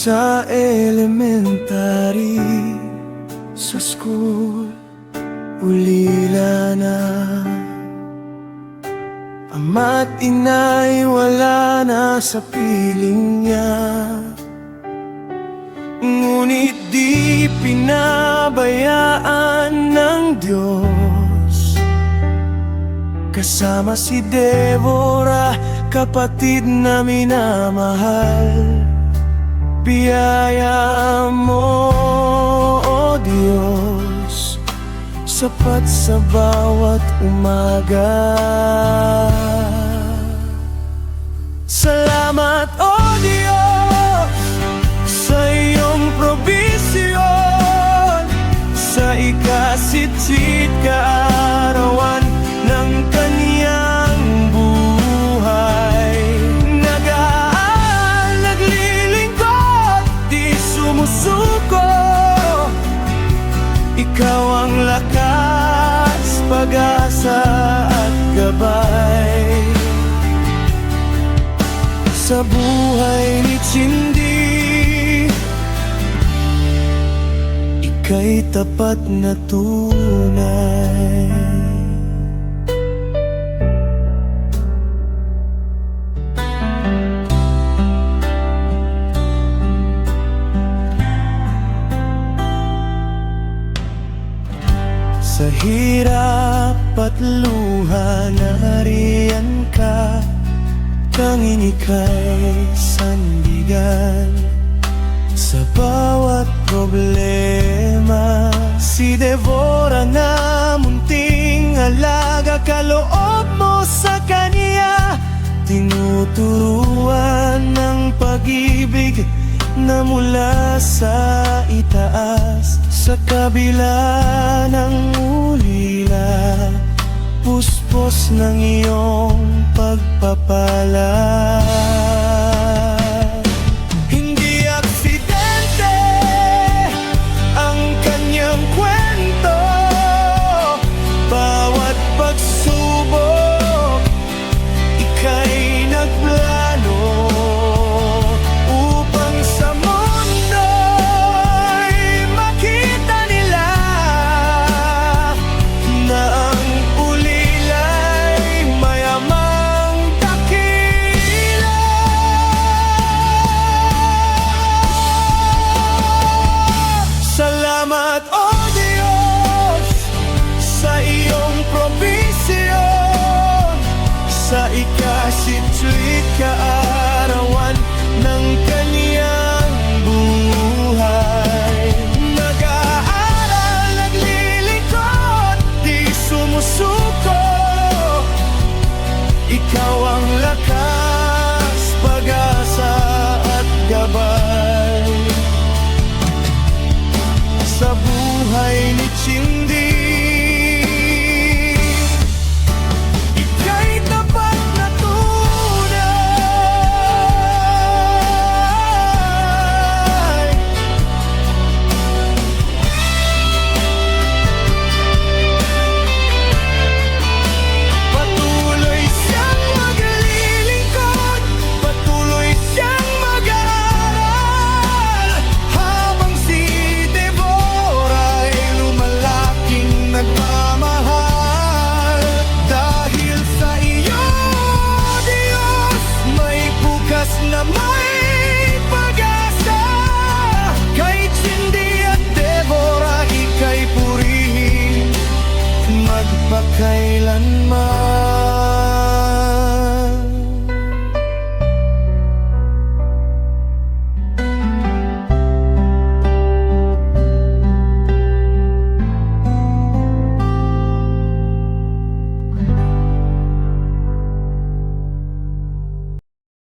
Sa elementary, sa school, ulila na. Ama't ina'y wala na sa piling niya, ngunit di pinabayaan ng Diyos. Kasama si Deborah, kapatid na minamahal. Biyaya mo, O Diyos, sapat sa bawat umaga. Salamat, O Diyos, sa iyong probisyon, sa ikasit-sit kaarawan ng kaniyang buhay. Naglilingkod, di sumusuko. Ikaw ang lakas, pag-asa at gabay. Sa buhay ni Cindy, ika'y tapat na tunay. Sa hirap at luha, nariyan ka, tanging ika'y sandigan. Sa bawat problema, si Deborah na munting alaga, kaloob mo sa kanya, tinuturuan ng pag-ibig na mula sa itaas. Sa kabila ng ulila, puspos ng iyong pagpapala. Hindi aksidente ang kanyang kwento. Bawat pagsubok, ika'y nagplano upang sa mundo'y makita nila na ang ulila'y mayamang dakila. Salamat, O Diyos, sa iyong probisyon, sa ikasit-sit kaarawan ng kaniyang buhay. Nag-aaral, naglilingkod, di sumusuko. Ikaw ang lakas, pag-asa at gabay. Sa buhay ni Cindy, ika'y tapat na tunay. Patuloy siyang maglilingkod, patuloy siyang mag-aaral, habang si Deborah ay lumalaking nagmamahal. Dahil sa iyo, Diyos, may bukas na may pag-asa. Kay Cindy at Deborah, ika'y purihin magpakailanman.